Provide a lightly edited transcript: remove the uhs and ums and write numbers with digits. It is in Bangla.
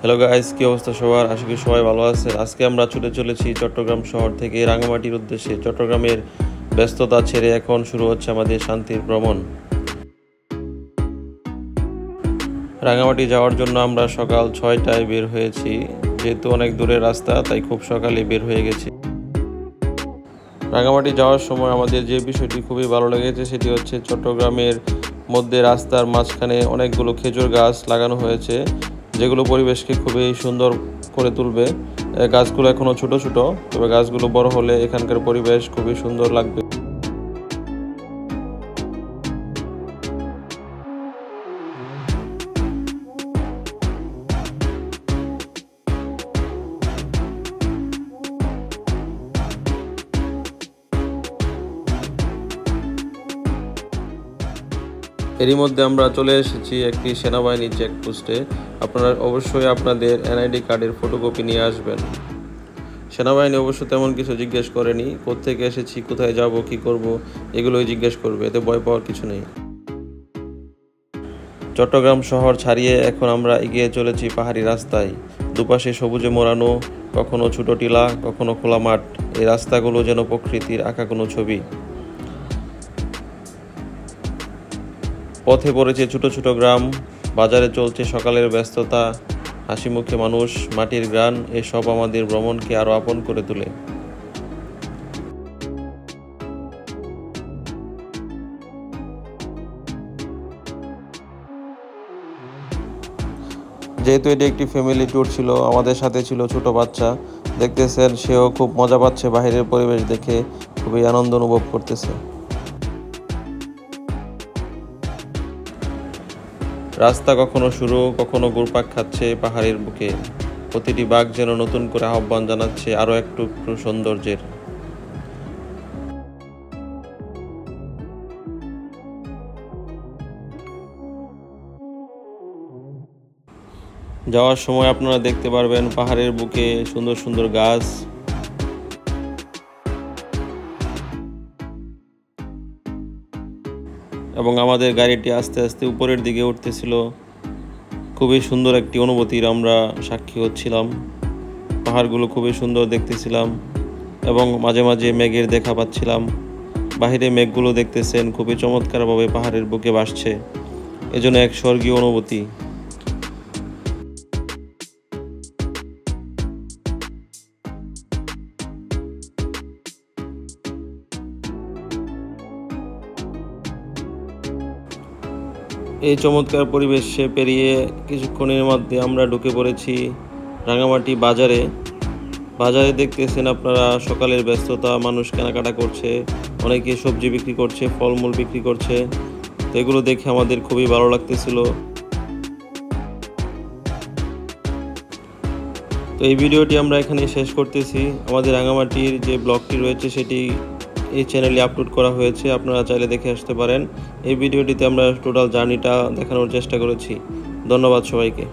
হ্যালো গাইস, কি অবস্থা সবার? আশা করি সবাই ভালো আছে। আজকে আমরা ছুটে চলেছি চট্টগ্রাম শহর থেকে রাঙামাটির উদ্দেশ্যে। চট্টগ্রামের ব্যস্ততা ছেড়ে এখন শুরু হচ্ছে আমাদের শান্তির ভ্রমণ। রাঙামাটি যাওয়ার জন্য আমরা সকাল 6টায় বের হয়েছি। যেহেতু অনেক দূরের রাস্তা, তাই খুব সকালে বের হয়ে গেছি। রাঙামাটি যাওয়ার সময় আমাদের যে বিষয়টি খুবই ভালো লেগেছে সেটি হচ্ছে চট্টগ্রামের মধ্যে রাস্তার মাঝখানে অনেকগুলো খেজুর গাছ লাগানো হয়েছে, যেগুলো পরিবেশকে খুবই সুন্দর করে তুলবে। গাছগুলো এখনও ছোট ছোট, তবে গাছগুলো বড় হলে এখানকার পরিবেশ খুবই সুন্দর লাগবে। এরই মধ্যে আমরা চলে এসেছি একটি সেনাবাহিনী চেকপোস্টে। আপনারা অবশ্যই আপনাদের এনআইডি কার্ডের ফটোকপি নিয়ে আসবেন। সেনাবাহিনী অবশ্য তেমন কিছু জিজ্ঞেস করেনি, কোত্থেকে এসেছি, কোথায় যাব, কি করব, এগুলোই জিজ্ঞেস করবে, এতে ভয় পাওয়ার কিছু নেই। চট্টগ্রাম শহর ছাড়িয়ে এখন আমরা এগিয়ে চলেছি পাহাড়ি রাস্তায়। দুপাশে সবুজে মোড়ানো, কখনো ছোট টিলা, কখনো খোলা মাঠ। এই রাস্তাগুলো যেন প্রকৃতির আঁকা কোনো ছবি। পথে পড়েছে ছোট ছোট গ্রাম, বাজারে চলছে সকালের ব্যস্ততা, হাসি মুখে মানুষ, মাটির গান, এসব আমাদের ভ্রমণকে আরো আপন করে তোলে। যেহেতু এটি একটি ফ্যামিলি ট্যুর ছিল, আমাদের সাথে ছিল ছোট বাচ্চা। দেখতেছেন, সেও খুব মজা পাচ্ছে, বাইরের পরিবেশ দেখে খুবই আনন্দ অনুভব করতেছে। রাস্তা কখনো শুরু, কখনো ঘুরপাক খাচ্ছে পাহাড়ের বুকে। প্রতিটি বাঁক যেন নতুন করে আহ্বান জানাচ্ছে আরো একটু সৌন্দর্যের। যাওয়ার সময় আপনারা দেখতে পারবেন পাহাড়ের বুকে সুন্দর সুন্দর গাছ। এবং আমাদের গাড়িটি আস্তে আস্তে উপরের দিকে উঠতেছিল। খুবই সুন্দর একটি অনুভূতির আমরা সাক্ষী হচ্ছিলাম। পাহাড়গুলো খুবই সুন্দর দেখতেছিলাম এবং মাঝে মাঝে মেঘের দেখা পাচ্ছিলাম। বাহিরে মেঘগুলো দেখতেছেন খুবই চমৎকারভাবে পাহাড়ের বুকে ভাসছে, এজন্য এক স্বর্গীয় অনুভূতি। এই চমৎকার পরিবেশে পেরিয়ে কিছুক্ষণের মধ্যে আমরা ঢুকে পড়েছি রাঙামাটি বাজারে। বাজারে দেখতেছেন আপনারা সকালের ব্যস্ততা, মানুষ কেনাকাটা করছে, অনেকে সবজি বিক্রি করছে, ফলমূল বিক্রি করছে। তো এগুলো দেখে আমাদের খুবই ভালো লাগতেছিল। তো এই ভিডিওটি আমরা এখানে শেষ করতেছি। আমাদের রাঙামাটির যে ব্লগটি রয়েছে সেটি এই চ্যানেলে আপলোড করা হয়েছে, আপনারা চাইলে দেখে আসতে পারেন। এই ভিডিওটিতে আমরা টোটাল জার্নিটা দেখানোর চেষ্টা করেছি। ধন্যবাদ সবাইকে।